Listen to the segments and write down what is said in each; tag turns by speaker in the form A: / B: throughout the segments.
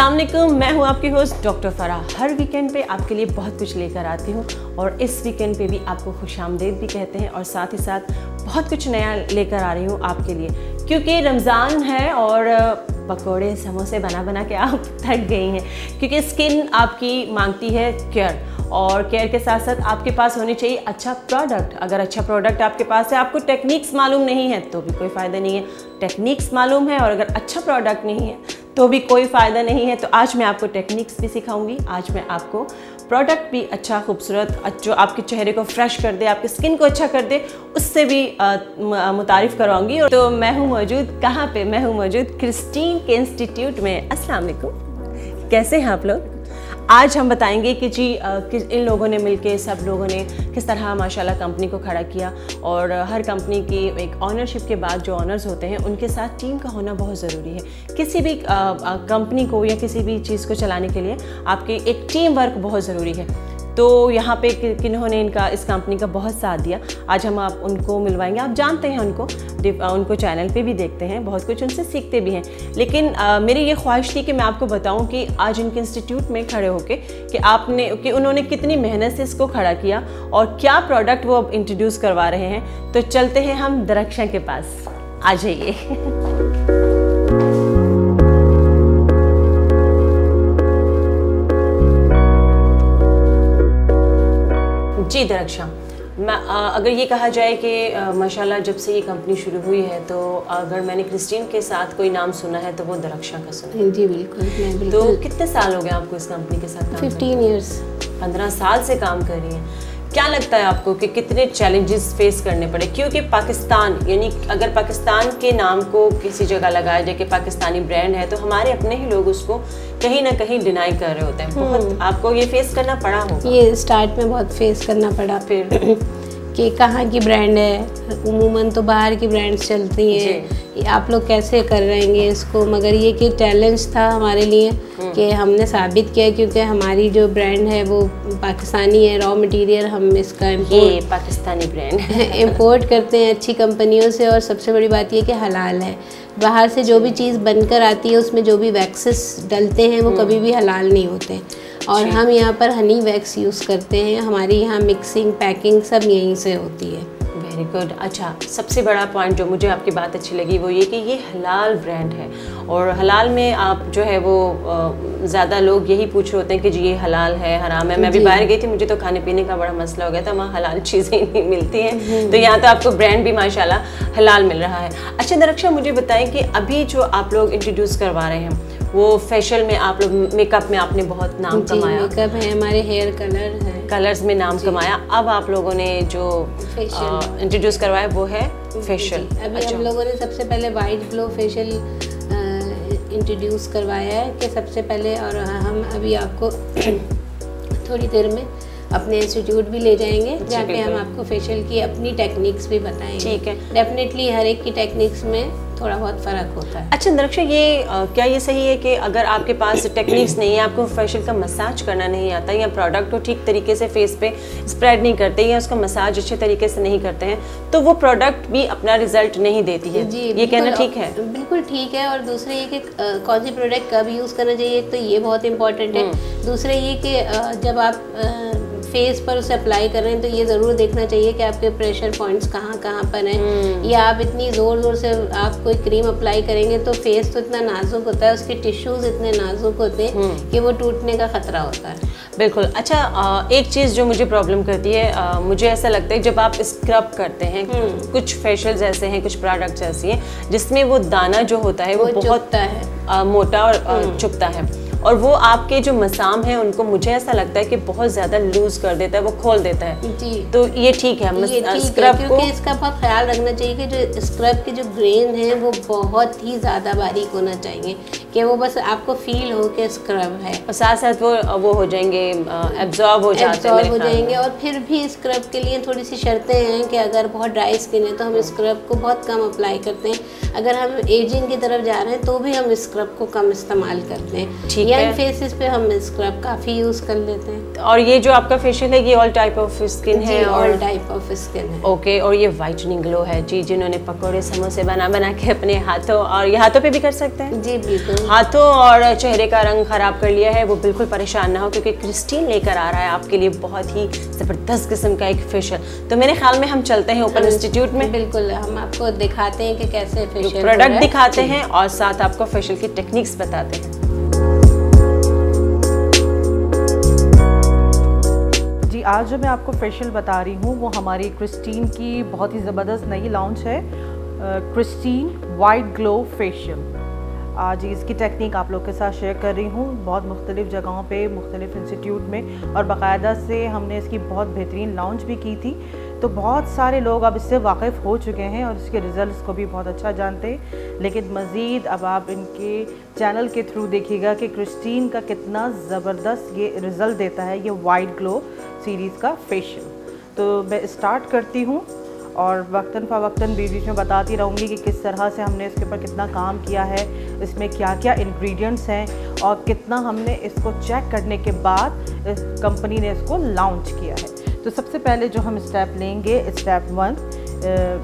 A: अस्सलाम वालेकुम, मैं हूँ आपकी होस्ट डॉक्टर फराह। हर वीकेंड पे आपके लिए बहुत कुछ लेकर आती हूँ और इस वीकेंड पे भी आपको खुशामदीद भी कहते हैं और साथ ही साथ बहुत कुछ नया लेकर आ रही हूँ आपके लिए, क्योंकि रमज़ान है और पकोड़े समोसे बना बना के आप थक गई हैं, क्योंकि स्किन आपकी मांगती है केयर और केयर के साथ साथ आपके पास होनी चाहिए अच्छा प्रोडक्ट। अगर अच्छा प्रोडक्ट आपके पास है, आपको टेक्निक्स मालूम नहीं है तो भी कोई फ़ायदा नहीं है। टेक्निक्स मालूम है और अगर अच्छा प्रोडक्ट नहीं है तो भी कोई फ़ायदा नहीं है। तो आज मैं आपको टेक्निक्स भी सिखाऊंगी, आज मैं आपको प्रोडक्ट भी अच्छा खूबसूरत जो आपके चेहरे को फ्रेश कर दे, आपकी स्किन को अच्छा कर दे, उससे भी मुतारिफ़ करवाऊंगी। तो मैं हूँ मौजूद कहाँ पे? मैं हूँ मौजूद क्रिस्टीन के इंस्टीट्यूट में। अस्सलाम वालेकुम, कैसे हैं आप लोग? आज हम बताएंगे कि जी इन लोगों ने मिलके सब लोगों ने किस तरह माशाल्लाह कंपनी को खड़ा किया और हर कंपनी की एक ऑनरशिप के बाद जो ऑनर्स होते हैं उनके साथ टीम का होना बहुत ज़रूरी है। किसी भी कंपनी को या किसी भी चीज़ को चलाने के लिए आपकी एक टीम वर्क बहुत ज़रूरी है। तो यहाँ पे किन्होंने इस कंपनी का बहुत साथ दिया, आज हम आप उनको मिलवाएंगे। आप जानते हैं उनको चैनल पे भी देखते हैं, बहुत कुछ उनसे सीखते भी हैं, लेकिन मेरी ये ख्वाहिश थी कि मैं आपको बताऊं कि आज इनके इंस्टीट्यूट में खड़े होके कि उन्होंने कितनी मेहनत से इसको खड़ा किया और क्या प्रोडक्ट वो अब इंट्रोड्यूस करवा रहे हैं। तो चलते हैं हम दरख्शां के पास, आ जाइए। जी दरख्शां, अगर ये कहा जाए कि माशाल्लाह जब से ये कंपनी शुरू हुई है तो अगर मैंने क्रिस्टीन के साथ कोई नाम सुना है तो वो दरख्शां का सुना है।
B: जी बिल्कुल, मैं बिल्कुल।
A: तो कितने साल हो गए आपको इस कंपनी के साथ काम?
B: 15 ईयर्स।
A: 15 साल से काम कर रही हैं। क्या लगता है आपको कि कितने चैलेंजेस फेस करने पड़े? क्योंकि पाकिस्तान, यानी अगर पाकिस्तान के नाम को किसी जगह लगाया जाए कि पाकिस्तानी ब्रांड है, तो हमारे अपने ही लोग उसको कहीं ना कहीं डिनाई कर रहे होते हैं। बहुत आपको ये फेस करना पड़ा होगा?
B: ये स्टार्ट में बहुत फेस करना पड़ा, फिर कि कहाँ की ब्रांड है, उमूमन तो बाहर की ब्रांड्स चलती हैं, आप लोग कैसे कर रहेंगे इसको। मगर ये कि चैलेंज था हमारे लिए कि हमने साबित किया, क्योंकि हमारी जो ब्रांड है वो पाकिस्तानी है, रॉ मटेरियल हम इसका इम्पोर्ट
A: पाकिस्तानी ब्रांड
B: इम्पोर्ट करते हैं अच्छी कंपनियों से। और सबसे बड़ी बात ये कि हलाल है। बाहर से जो भी चीज़ बनकर आती है उसमें जो भी वैक्सेस डलते हैं वो कभी भी हलाल नहीं होते। और हम यहाँ पर हनी वैक्स यूज़ करते हैं, हमारी यहाँ मिक्सिंग पैकिंग सब यहीं से होती है।
A: Very good. अच्छा, सबसे बड़ा पॉइंट जो मुझे आपकी बात अच्छी लगी वो ये कि ये हलाल ब्रांड है और हलाल में आप जो है वो ज़्यादा लोग यही पूछ रहे होते हैं कि जी ये हलाल है हराम है। मैं अभी बाहर गई थी, मुझे तो खाने पीने का बड़ा मसला हो गया था, वहाँ हलाल चीज़ें नहीं मिलती हैं, तो यहाँ तो आपको ब्रांड भी माशाल्लाह हलाल मिल रहा है। अच्छा दरख्शां, मुझे बताएं कि अभी जो आप लोग इंट्रोड्यूस करवा रहे हैं वो फेशियल में, आप लोग मेकअप में आपने बहुत नाम कमाया।
B: मेकअप है, हमारे हेयर कलर है,
A: कलर्स में नाम कमाया। अब आप लोगों ने जो इंट्रोड्यूस करवाया वो है फेशियल।
B: अभी हम लोगों ने सबसे पहले वाइट ग्लो फेशियल इंट्रोड्यूस करवाया है कि सबसे पहले, और हम अभी आपको थोड़ी देर में अपने इंस्टीट्यूट भी ले जाएंगे जहाँ पे हम आपको फेशियल की अपनी टेक्निक्स भी बताएंगे।
A: ठीक है।
B: डेफिनेटली हर एक की टेक्निक्स में थोड़ा बहुत फ़र्क होता है।
A: अच्छा दरख्शां, ये क्या ये सही है कि अगर आपके पास टेक्निक्स नहीं है, आपको फेशियल का मसाज करना नहीं आता या प्रोडक्ट को ठीक तरीके से फेस पे स्प्रेड नहीं करते या उसका मसाज अच्छे तरीके से नहीं करते हैं, तो वो प्रोडक्ट भी अपना रिजल्ट नहीं देती है?
B: जी,
A: ये कहना ठीक है?
B: बिल्कुल ठीक है। और दूसरे ये कि कौन सी प्रोडक्ट कब यूज़ करना चाहिए, तो ये बहुत इंपॉर्टेंट है। दूसरे ये कि जब आप फेस पर उसे अप्लाई कर रहे हैं तो ये ज़रूर देखना चाहिए कि आपके प्रेशर पॉइंट्स कहाँ कहाँ पर हैं, या आप इतनी ज़ोर ज़ोर से आप कोई क्रीम अप्लाई करेंगे तो फेस तो इतना नाजुक होता है, उसके टिश्यूज़ इतने नाजुक होते हैं कि वो टूटने का ख़तरा होता है।
A: बिल्कुल। अच्छा, एक चीज़ जो मुझे प्रॉब्लम करती है, मुझे ऐसा लगता है जब आप स्क्रब करते हैं, कुछ फेशियल्स ऐसे हैं, कुछ प्रोडक्ट्स ऐसी हैं जिसमें वो दाना जो होता है वो बहुत मोटा और चुभता है, और वो आपके जो मसाम हैं उनको मुझे ऐसा लगता है कि बहुत ज़्यादा लूज कर देता है, वो खोल देता है।
B: जी,
A: तो ये ठीक है स्क्रब को?
B: क्योंकि इसका बहुत ख्याल रखना चाहिए कि जो स्क्रब के जो ग्रेन हैं वो बहुत ही ज़्यादा बारीक होना चाहिए कि वो बस आपको फील हो कि स्क्रब है,
A: और साथ साथ वो हो जाएंगे, एब्जॉर्ब हो जाएंगे।
B: और फिर भी स्क्रब के लिए थोड़ी सी शर्तें हैं कि अगर बहुत ड्राई स्किन है तो हम स्क्रब को बहुत कम अप्लाई करते हैं, अगर हम एजिंग की तरफ जा रहे हैं तो भी हम स्क्रब को कम इस्तेमाल करते हैं। यंग फेसेस पे हम स्क्रब काफ़ी यूज़ कर लेते हैं।
A: और ये जो आपका फेशियल है ये ऑल टाइप ऑफ स्किन है?
B: ऑल टाइप ऑफ स्किन है।
A: ओके। और ये वाइटनिंग ग्लो है जी, जिन्होंने पकौड़े समोसे बना बना के अपने हाथों, और ये हाथों पे भी कर सकते हैं?
B: जी बिल्कुल।
A: हाथों और चेहरे का रंग खराब कर लिया है वो बिल्कुल परेशान ना हो, क्योंकि क्रिस्टीन लेकर आ रहा है आपके लिए बहुत ही ज़बरदस्त किस्म का एक फेशियल। तो मेरे ख्याल में हम चलते हैं ओपन इंस्टीट्यूट में।
B: बिल्कुल, हम आपको दिखाते हैं कि कैसे फेशियल
A: प्रोडक्ट दिखाते हैं और साथ आपको फेशियल की टेक्निक्स बताते हैं।
C: जी, आज जो मैं आपको फेशियल बता रही हूँ वो हमारी क्रिस्टीन की बहुत ही ज़बरदस्त नई लॉन्च है, क्रिस्टीन वाइट ग्लो फेशियल। आज इसकी टेक्निक आप लोग के साथ शेयर कर रही हूँ। बहुत मुख्तलिफ़ जगहों पे, मुख्तलिफ़ इंस्टीट्यूट में और बाकायदा से हमने इसकी बहुत बेहतरीन लॉन्च भी की थी। तो बहुत सारे लोग अब इससे वाकिफ़ हो चुके हैं और इसके रिज़ल्ट्स को भी बहुत अच्छा जानते हैं। लेकिन मज़ीद अब आप इनके चैनल के थ्रू देखिएगा कि क्रिस्टीन का कितना ज़बरदस्त ये रिज़ल्ट देता है ये वाइट ग्लो सीरीज़ का फेशियल। तो मैं स्टार्ट करती हूँ और वक्तन फ़वक्तन बीच में बताती रहूँगी कि किस तरह से हमने इसके ऊपर कितना काम किया है, इसमें क्या क्या इंग्रेडिएंट्स हैं और कितना हमने इसको चेक करने के बाद कंपनी ने इसको लॉन्च किया है। तो सबसे पहले जो हम स्टेप लेंगे, स्टेप 1,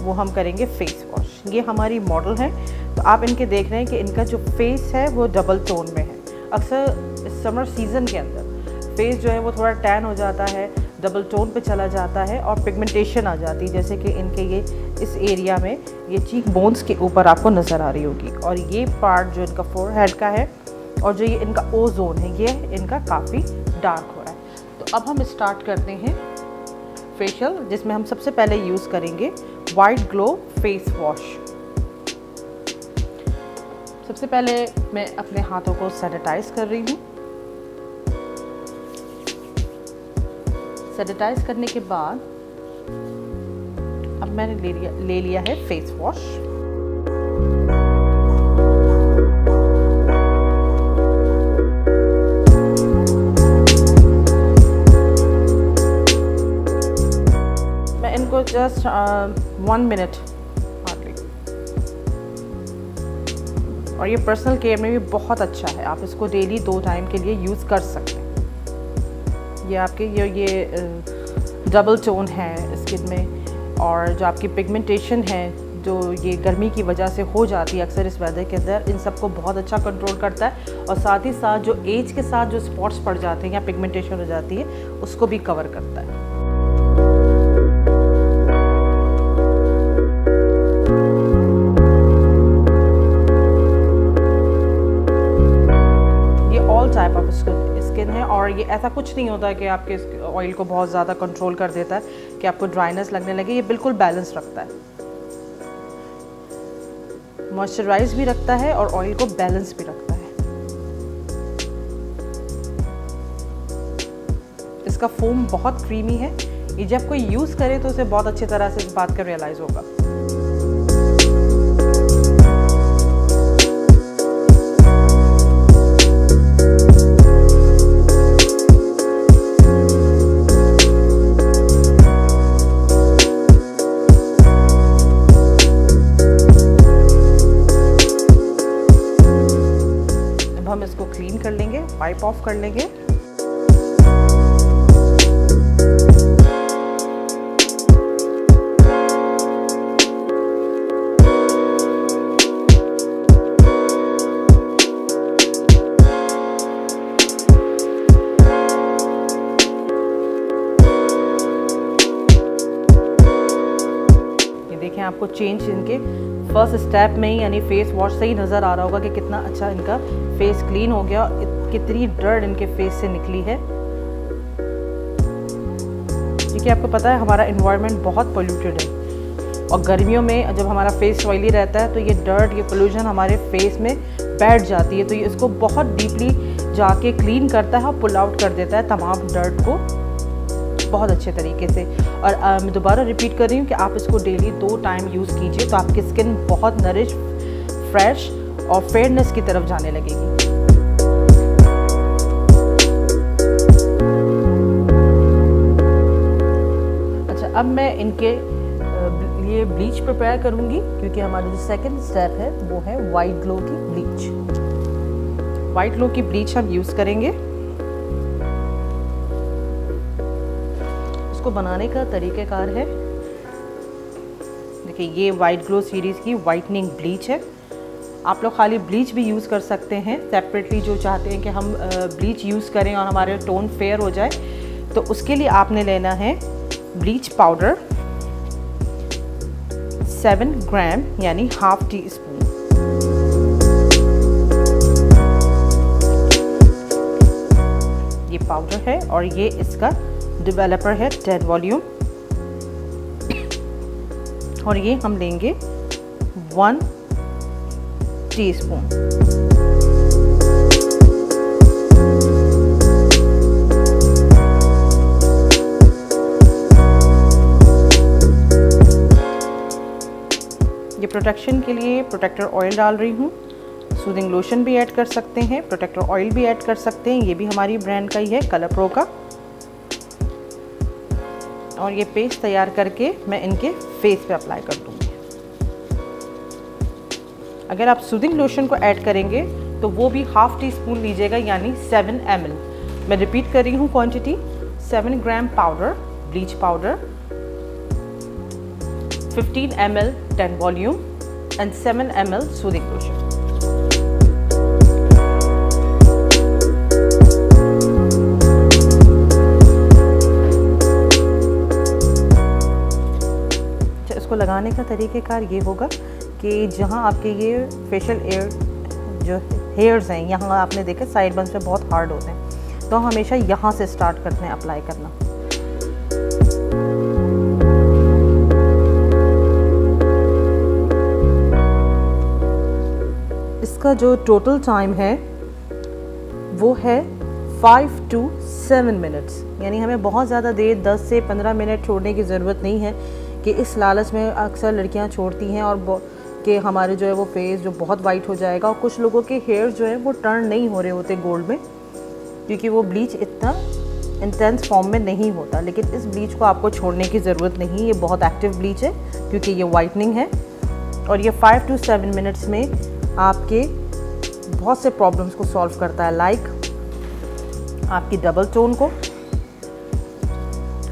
C: वो हम करेंगे फेस वॉश। ये हमारी मॉडल है, तो आप इनके देख रहे हैं कि इनका जो फेस है वो डबल टोन में है। अक्सर समर सीज़न के अंदर फेस जो है वो थोड़ा टैन हो जाता है, डबल टोन पे चला जाता है और पिगमेंटेशन आ जाती है, जैसे कि इनके ये इस एरिया में ये चीक बोन्स के ऊपर आपको नज़र आ रही होगी। और ये पार्ट जो इनका फोरहेड का है और जो ये इनका ओ जोन है ये इनका काफ़ी डार्क हो रहा है। तो अब हम स्टार्ट करते हैं फेशियल, जिसमें हम सबसे पहले यूज़ करेंगे वाइट ग्लो फेस वॉश। सबसे पहले मैं अपने हाथों को सैनिटाइज़ कर रही हूँ। सैनिटाइज करने के बाद अब मैंने ले लिया है फेस वॉश। मैं इनको जस्ट 1 मिनट हार्डली, और ये पर्सनल केयर में भी बहुत अच्छा है। आप इसको डेली 2 टाइम के लिए यूज़ कर सकते हैं। ये आपके ये डबल टोन है स्किन में, और जो आपकी पिगमेंटेशन है जो ये गर्मी की वजह से हो जाती है अक्सर इस वेदर के अंदर, इन सबको बहुत अच्छा कंट्रोल करता है। और साथ ही साथ जो एज के साथ जो स्पॉट्स पड़ जाते हैं या पिगमेंटेशन हो जाती है उसको भी कवर करता है। ये ऑल टाइप ऑफ स्किन है और ये ऐसा कुछ नहीं होता है कि आपके ऑयल को बहुत ज़्यादा कंट्रोल कर देता है कि आपको ड्राइनेस लगने लगे। ये बिल्कुल बैलेंस रखता है, मॉइस्चराइज भी रखता है और ऑयल को बैलेंस भी रखता है। इसका फोम बहुत क्रीमी है। ये जब कोई यूज़ करे तो उसे बहुत अच्छी तरह से इस बात का रियलाइज़ होगा। हम इसको क्लीन कर लेंगे, वाइप ऑफ कर लेंगे। ये देखें, आपको चेंज इनके फर्स्ट स्टेप में ही यानी फेस वॉश से ही नज़र आ रहा होगा कि कितना अच्छा इनका फेस क्लीन हो गया, कितनी डर्ट इनके फेस से निकली है। क्योंकि आपको पता है हमारा एनवायरनमेंट बहुत पोल्यूटेड है और गर्मियों में जब हमारा फेस ऑयली रहता है तो ये डर्ट, ये पोल्यूशन हमारे फेस में बैठ जाती है। तो ये इसको बहुत डीपली जाके क्लीन करता है और पुल आउट कर देता है तमाम डर्ट को बहुत अच्छे तरीके से। और मैं दोबारा रिपीट कर रही हूँ कि आप इसको डेली 2 टाइम यूज़ कीजिए तो आपकी स्किन बहुत नरिश, फ्रेश और फेयरनेस की तरफ जाने लगेगी। अच्छा, अब मैं इनके लिए ब्लीच प्रिपेयर करूँगी क्योंकि हमारा जो सेकंड स्टेप है वो है वाइट ग्लो की ब्लीच। वाइट ग्लो की ब्लीच हम यूज़ करेंगे। इसको बनाने का तरीक़ाकार है, देखिए ये वाइट ग्लो सीरीज़ की वाइटनिंग ब्लीच है। आप लोग खाली ब्लीच भी यूज़ कर सकते हैं सेपरेटली, जो चाहते हैं कि हम ब्लीच यूज़ करें और हमारे टोन फेयर हो जाए, तो उसके लिए आपने लेना है ब्लीच पाउडर 7 ग्राम यानी ½ टीस्पून। ये पाउडर है और ये इसका डेवलपर है 10 वॉल्यूम। और ये हम लेंगे 1 टीस्पून। ये प्रोटेक्शन के लिए प्रोटेक्टर ऑयल डाल रही हूँ। सूदिंग लोशन भी ऐड कर सकते हैं, प्रोटेक्टर ऑयल भी ऐड कर सकते हैं, ये भी हमारी ब्रांड का ही है, कलर प्रो का। और ये पेस्ट तैयार करके मैं इनके फेस पे अप्लाई कर दूँगी। अगर आप सूदिंग लोशन को ऐड करेंगे तो वो भी ½ टीस्पून लीजिएगा यानी 7 ml। मैं रिपीट कर रही हूँ quantity, 7 gram powder bleach powder, 15 ml 10 volume and 7 ml soothing lotion. इसको लगाने का तरीक़ेकार ये होगा कि जहाँ आपके ये फेशियल एयर जो हेयर्स हैं, यहाँ आपने देखा साइड बंस पे बहुत हार्ड होते हैं, तो हमेशा यहाँ से स्टार्ट करते हैं अप्लाई करना। इसका जो टोटल टाइम है वो है 5 to 7 मिनट्स, यानी हमें बहुत ज़्यादा देर 10 से 15 मिनट छोड़ने की ज़रूरत नहीं है कि इस लालच में अक्सर लड़कियां छोड़ती हैं और कि हमारे जो है वो फेस जो बहुत वाइट हो जाएगा। और कुछ लोगों के हेयर जो है वो टर्न नहीं हो रहे होते गोल्ड में, क्योंकि वो ब्लीच इतना इंटेंस फॉर्म में नहीं होता। लेकिन इस ब्लीच को आपको छोड़ने की ज़रूरत नहीं, ये बहुत एक्टिव ब्लीच है क्योंकि ये वाइटनिंग है और ये 5 to 7 मिनट्स में आपके बहुत से प्रॉब्लम्स को सॉल्व करता है, लाइक आपकी डबल टोन को,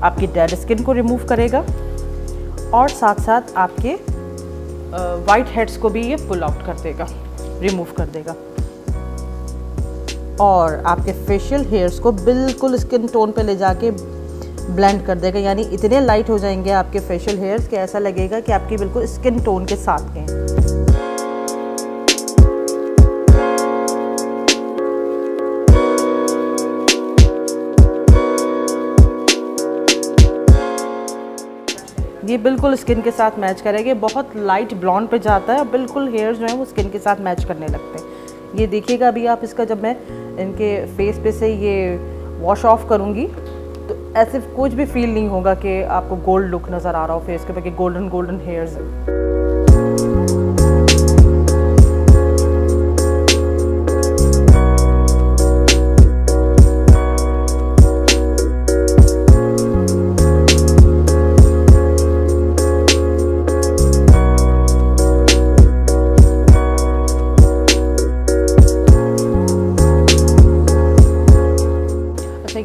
C: आपकी डेड स्किन को रिमूव करेगा और साथ साथ आपके वाइट हेड्स को भी ये पुल आउट कर देगा, रिमूव कर देगा और आपके फेशियल हेयर्स को बिल्कुल स्किन टोन पे ले जाके ब्लेंड कर देगा, यानी इतने लाइट हो जाएंगे आपके फेशियल हेयर्स कि ऐसा लगेगा कि आपकी बिल्कुल स्किन टोन के साथ के हैं। ये बिल्कुल स्किन के साथ मैच करेंगे, बहुत लाइट ब्लॉन्ड पे जाता है और बिल्कुल हेयर्स जो हैं वो स्किन के साथ मैच करने लगते हैं। ये देखिएगा अभी आप इसका, जब मैं इनके फेस पे से ये वॉश ऑफ करूँगी तो ऐसे कुछ भी फील नहीं होगा कि आपको गोल्ड लुक नज़र आ रहा हो फेस के पे कि गोल्डन गोल्डन हेयर्स हैं।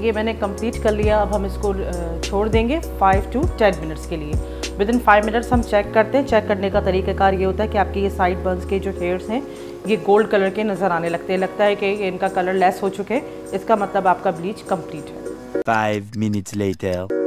C: ये मैंने कंप्लीट कर लिया। अब हम इसको छोड़ देंगे 5 to 10 मिनट्स के लिए। विद इन 5 मिनट्स हम चेक करते हैं। चेक करने का तरीक़ाकार ये होता है कि आपके ये साइड बर्न्स के जो हेयर्स हैं ये गोल्ड कलर के नज़र आने लगते हैं, लगता है कि इनका कलर लेस हो चुके हैं, इसका मतलब आपका ब्लीच कंप्लीट है।
D: 5 minutes later